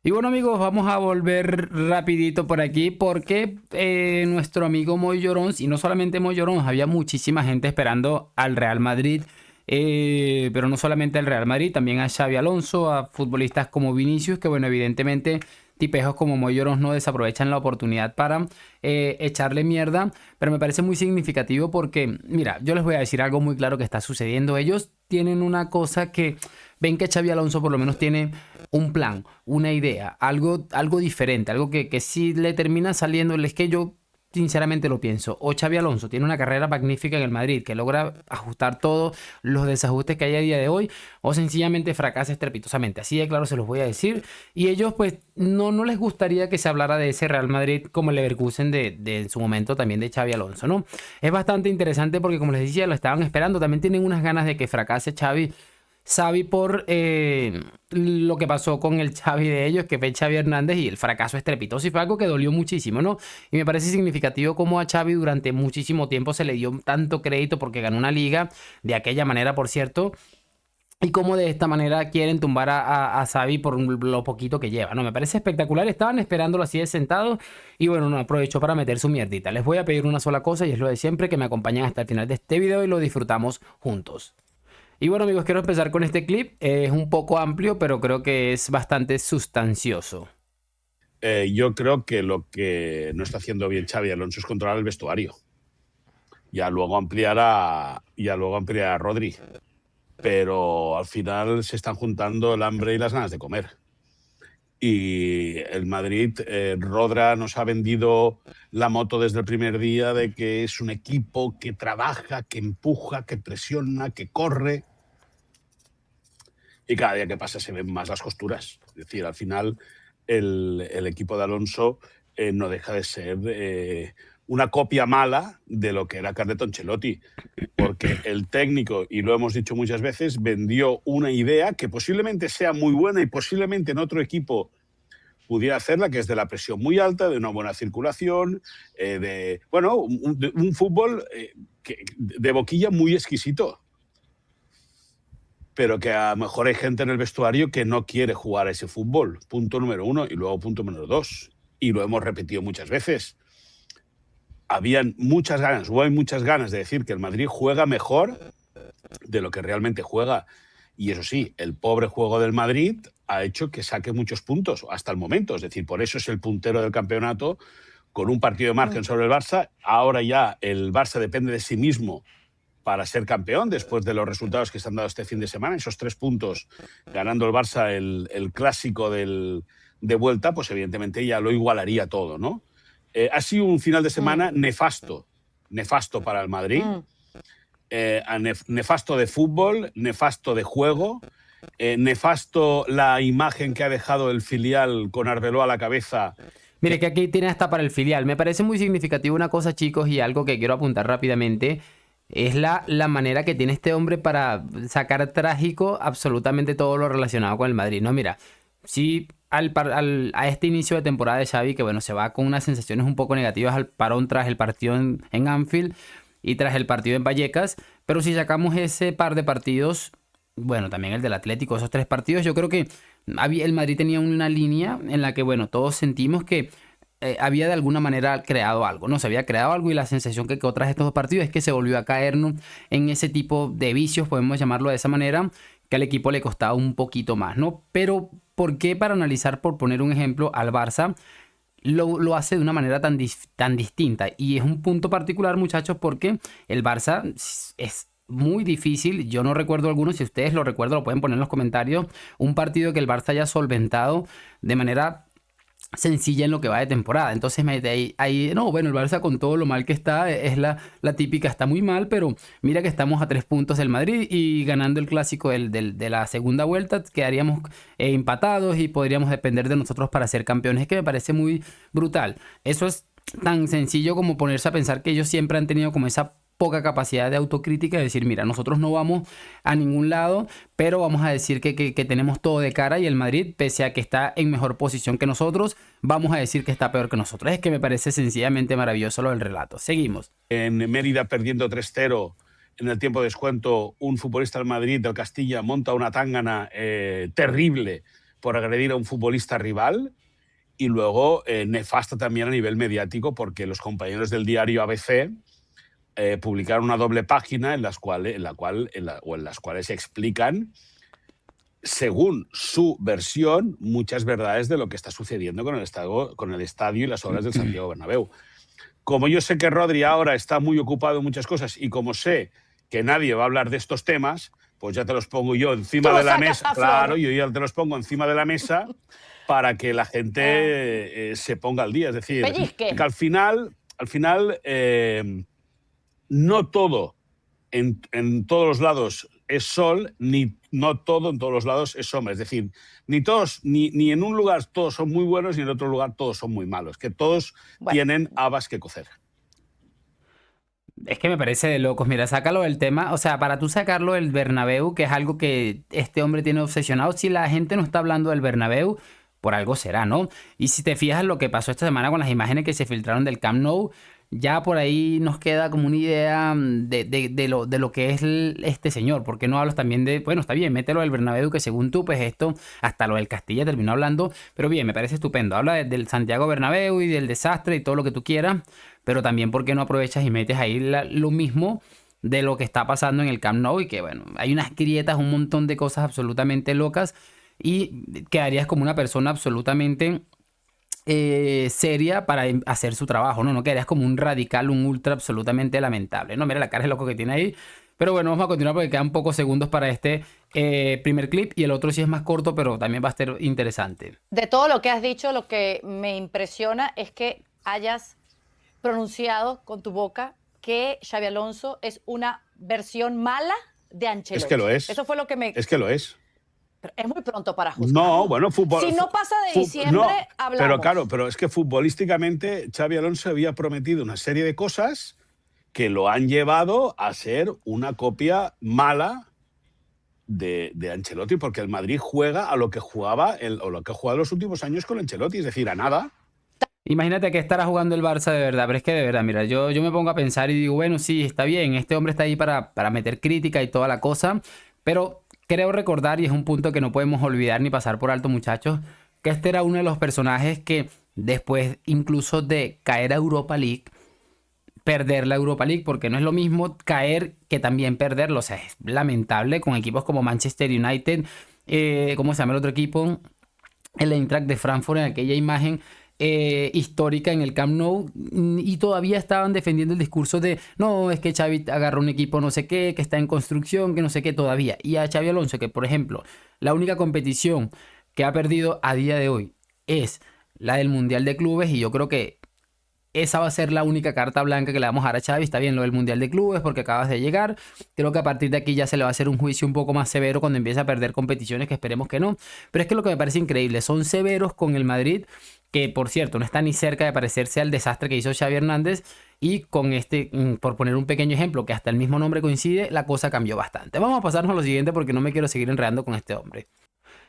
Y bueno amigos, vamos a volver rapidito por aquí porque nuestro amigo Moy Llorons, y no solamente Moy Llorons, había muchísima gente esperando al Real Madrid, pero no solamente al Real Madrid, también a Xavi Alonso, a futbolistas como Vinicius, que bueno, evidentemente tipejos como Moy Llorons no desaprovechan la oportunidad para echarle mierda, pero me parece muy significativo porque, mira, yo les voy a decir algo muy claro que está sucediendo. Ellos tienen una cosa que ven que Xavi Alonso por lo menos tiene un plan, una idea, algo diferente, algo que si le termina saliendo, es que yo sinceramente lo pienso, o Xavi Alonso tiene una carrera magnífica en el Madrid, que logra ajustar todos los desajustes que hay a día de hoy, o sencillamente fracasa estrepitosamente, así de claro se los voy a decir, y ellos pues no les gustaría que se hablara de ese Real Madrid como el Leverkusen de en su momento también de Xavi Alonso, ¿no? Es bastante interesante porque como les decía, lo estaban esperando, también tienen unas ganas de que fracase Xavi por lo que pasó con el Xavi de ellos, que fue Xavi Hernández, y el fracaso estrepitoso, y fue algo que dolió muchísimo, ¿no? Y me parece significativo cómo a Xavi durante muchísimo tiempo se le dio tanto crédito porque ganó una liga, de aquella manera, por cierto, y cómo de esta manera quieren tumbar a Xavi por lo poquito que lleva, ¿no? Me parece espectacular, estaban esperándolo así de sentado, y bueno, no aprovechó para meter su mierdita. Les voy a pedir una sola cosa, y es lo de siempre, que me acompañen hasta el final de este video y lo disfrutamos juntos. Y bueno amigos, quiero empezar con este clip. Es un poco amplio, pero creo que es bastante sustancioso. Yo creo que lo que no está haciendo bien Xavi Alonso es controlar el vestuario. Ya luego ampliará Rodri. Pero al final se están juntando el hambre y las ganas de comer. Y el Madrid, Rodra nos ha vendido la moto desde el primer día de que es un equipo que trabaja, que empuja, que presiona, que corre. Y cada día que pasa se ven más las costuras. Es decir, al final el equipo de Alonso no deja de ser una copia mala de lo que era Carleto Ancelotti, porque el técnico, y lo hemos dicho muchas veces, vendió una idea que posiblemente sea muy buena y posiblemente en otro equipo pudiera hacerla, que es de la presión muy alta, de una buena circulación, de un fútbol de boquilla muy exquisito, pero que a lo mejor hay gente en el vestuario que no quiere jugar a ese fútbol, punto número uno, y luego punto número dos, y lo hemos repetido muchas veces. Habían muchas ganas, o hay muchas ganas de decir que el Madrid juega mejor de lo que realmente juega. Y eso sí, el pobre juego del Madrid ha hecho que saque muchos puntos hasta el momento. Es decir, por eso es el puntero del campeonato, con un partido de margen sobre el Barça. Ahora ya el Barça depende de sí mismo para ser campeón, después de los resultados que se han dado este fin de semana. Esos 3 puntos, ganando el Barça el clásico de vuelta, pues evidentemente ya lo igualaría todo, ¿no? Ha sido un final de semana nefasto para el Madrid, nefasto de fútbol, nefasto de juego, nefasto la imagen que ha dejado el filial con Arbeloa a la cabeza. Mire que aquí tiene hasta para el filial. Me parece muy significativo una cosa, chicos, y algo que quiero apuntar rápidamente. Es la manera que tiene este hombre para sacar trágico absolutamente todo lo relacionado con el Madrid. No, mira, sí, a este inicio de temporada de Xavi, que bueno, se va con unas sensaciones un poco negativas al parón tras el partido en Anfield y tras el partido en Vallecas, pero si sacamos ese par de partidos, bueno, también el del Atlético, esos 3 partidos, yo creo que el Madrid tenía una línea en la que, bueno, todos sentimos que había de alguna manera creado algo, ¿no? Se había creado algo, y la sensación que quedó tras estos 2 partidos es que se volvió a caer, ¿no?, en ese tipo de vicios, podemos llamarlo de esa manera, que al equipo le costaba un poquito más, ¿no? Pero, ¿por qué para analizar, por poner un ejemplo, al Barça lo hace de una manera tan distinta? Y es un punto particular, muchachos, porque el Barça es muy difícil. Yo no recuerdo alguno, si ustedes lo recuerdan, lo pueden poner en los comentarios. Un partido que el Barça haya solventado de manera sencilla en lo que va de temporada. Entonces no, bueno, el Barça con todo lo mal que está, es la típica, está muy mal, pero mira que estamos a 3 puntos del Madrid, y ganando el clásico de la segunda vuelta quedaríamos empatados y podríamos depender de nosotros para ser campeones. Es que me parece muy brutal. Eso es tan sencillo como ponerse a pensar que ellos siempre han tenido como esa poca capacidad de autocrítica, de decir, mira, nosotros no vamos a ningún lado, pero vamos a decir que tenemos todo de cara, y el Madrid, pese a que está en mejor posición que nosotros, vamos a decir que está peor que nosotros. Es que me parece sencillamente maravilloso lo del relato. Seguimos. En Mérida, perdiendo 3-0 en el tiempo de descuento, un futbolista del Madrid, del Castilla, monta una tángana terrible por agredir a un futbolista rival, y luego nefasta también a nivel mediático, porque los compañeros del diario ABC publicaron una doble página en las cuales se explican, según su versión, muchas verdades de lo que está sucediendo con el estadio y las obras del Santiago Bernabéu. Como yo sé que Rodri ahora está muy ocupado en muchas cosas, y como sé que nadie va a hablar de estos temas, pues ya te los pongo yo encima de la mesa. Claro, yo ya te los pongo encima de la mesa para que la gente se ponga al día. Es decir, Pellizque. que al final no todo en todos los lados es sol, ni no todo en todos los lados es sombra. Es decir, ni en un lugar todos son muy buenos, ni en otro lugar todos son muy malos. Que todos tienen habas que cocer. Es que me parece de locos. Mira, sácalo del tema. O sea, para tú sacarlo del Bernabéu, que es algo que este hombre tiene obsesionado, si la gente no está hablando del Bernabéu, por algo será, ¿no? Y si te fijas en lo que pasó esta semana con las imágenes que se filtraron del Camp Nou, ya por ahí nos queda como una idea de lo que es este señor. ¿Por qué no hablas también de, bueno, está bien, mételo del Bernabéu, que según tú, pues esto, hasta lo del Castilla terminó hablando, pero bien, me parece estupendo. Habla del Santiago Bernabéu y del desastre y todo lo que tú quieras, pero también ¿por qué no aprovechas y metes ahí lo mismo de lo que está pasando en el Camp Nou? Y que, bueno, hay unas grietas, un montón de cosas absolutamente locas, y quedarías como una persona absolutamente seria para hacer su trabajo, ¿no? No quedarías como un radical, un ultra absolutamente lamentable, ¿no? Mira la cara de loco que tiene ahí. Pero bueno, vamos a continuar porque quedan pocos segundos para este primer clip, y el otro sí es más corto, pero también va a ser interesante. De todo lo que has dicho, lo que me impresiona es que hayas pronunciado con tu boca que Xabi Alonso es una versión mala de Ancelotti. Es que lo es. Eso fue lo que me... Es que lo es. Pero es muy pronto para juzgar. No, bueno, fútbol. Si no pasa de diciembre, hablamos. Pero claro, pero es que futbolísticamente Xabi Alonso había prometido una serie de cosas que lo han llevado a ser una copia mala de Ancelotti, porque el Madrid juega a lo que jugaba o lo que ha jugado los últimos años con Ancelotti, es decir, a nada. Imagínate que estará jugando el Barça de verdad, pero es que de verdad, mira, yo me pongo a pensar y digo, bueno, sí, está bien, este hombre está ahí para meter crítica y toda la cosa, pero creo recordar, y es un punto que no podemos olvidar ni pasar por alto, muchachos, que este era uno de los personajes que después incluso de caer a Europa League, perder la Europa League, porque no es lo mismo caer que también perderlo. O sea, es lamentable con equipos como Manchester United, ¿cómo se llama el otro equipo? El Eintracht de Frankfurt, en aquella imagen histórica en el Camp Nou, y todavía estaban defendiendo el discurso de no, es que Xavi agarró un equipo no sé qué, que está en construcción, que no sé qué todavía. Y a Xabi Alonso, que por ejemplo, la única competición que ha perdido a día de hoy es la del Mundial de Clubes, y yo creo que esa va a ser la única carta blanca que le vamos a dar a Xavi. Está bien lo del Mundial de Clubes porque acabas de llegar. Creo que a partir de aquí ya se le va a hacer un juicio un poco más severo cuando empiece a perder competiciones, que esperemos que no. Pero es que lo que me parece increíble, son severos con el Madrid, que por cierto no está ni cerca de parecerse al desastre que hizo Xavi Hernández, y con este, por poner un pequeño ejemplo, que hasta el mismo nombre coincide, la cosa cambió bastante. Vamos a pasarnos a lo siguiente porque no me quiero seguir enredando con este hombre.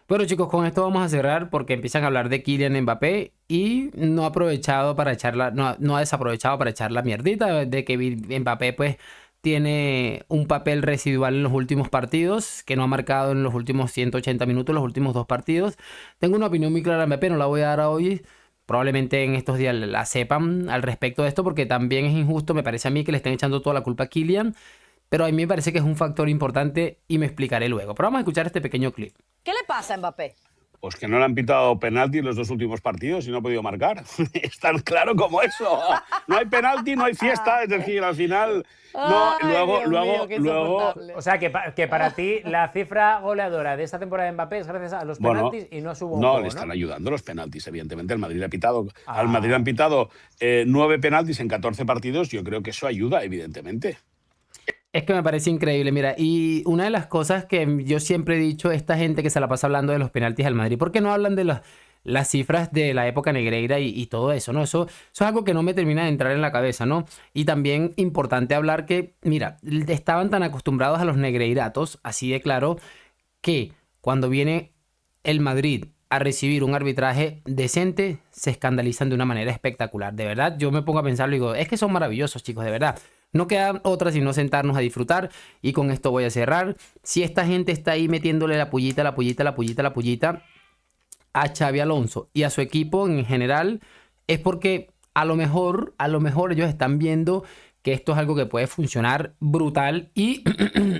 Bueno, chicos, con esto vamos a cerrar porque empiezan a hablar de Kylian Mbappé y no ha aprovechado para echarla, no ha desaprovechado para echar la mierdita de que Mbappé pues tiene un papel residual en los últimos partidos, que no ha marcado en los últimos 180 minutos, los últimos 2 partidos. Tengo una opinión muy clara de Mbappé, no la voy a dar a hoy. Probablemente en estos días la sepan al respecto de esto, porque también es injusto, me parece a mí, que le estén echando toda la culpa a Kylian. Pero a mí me parece que es un factor importante y me explicaré luego. Pero vamos a escuchar este pequeño clip. ¿Qué le pasa a Mbappé? Pues que no le han pitado penalti en los 2 últimos partidos y no ha podido marcar. Es tan claro como eso. No hay penalti, no hay fiesta. Es decir, al final... No, Ay, luego... O sea, que para ti la cifra goleadora de esta temporada de Mbappé es gracias a los penaltis y no subo un No, poco, le están ayudando los penaltis, evidentemente. El Madrid le ha pitado, al Madrid le han pitado 9 penaltis en 14 partidos. Yo creo que eso ayuda, evidentemente. Es que me parece increíble, mira, y una de las cosas que yo siempre he dicho, esta gente que se la pasa hablando de los penaltis al Madrid, ¿por qué no hablan de las cifras de la época Negreira y todo eso, ¿no? Eso es algo que no me termina de entrar en la cabeza, ¿no? Y también importante hablar que, mira, estaban tan acostumbrados a los negreiratos, así de claro, que cuando viene el Madrid a recibir un arbitraje decente, se escandalizan de una manera espectacular. De verdad, yo me pongo a pensarlo y digo, es que son maravillosos, chicos, de verdad. No queda otra sino sentarnos a disfrutar, y con esto voy a cerrar. Si esta gente está ahí metiéndole la pullita, a Xabi Alonso y a su equipo en general es porque a lo mejor ellos están viendo que esto es algo que puede funcionar brutal y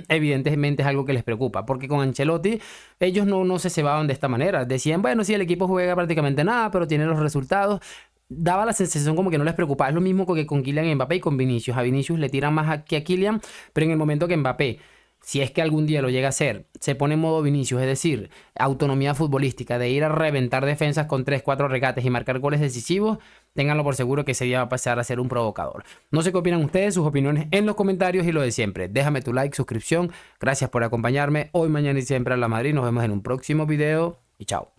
evidentemente es algo que les preocupa, porque con Ancelotti ellos no se cebaban de esta manera. Decían, bueno, sí, el equipo juega prácticamente nada, pero tiene los resultados. Daba la sensación como que no les preocupaba. Es lo mismo que con Kylian Mbappé y con Vinicius. A Vinicius le tiran más que a Kylian, pero en el momento que Mbappé, si es que algún día lo llega a hacer, se pone en modo Vinicius, es decir, autonomía futbolística, de ir a reventar defensas con 3-4 regates y marcar goles decisivos, ténganlo por seguro que ese día va a pasar a ser un provocador. No sé qué opinan ustedes, sus opiniones en los comentarios y lo de siempre. Déjame tu like, suscripción. Gracias por acompañarme hoy, mañana y siempre a la Madrid. Nos vemos en un próximo video y chao.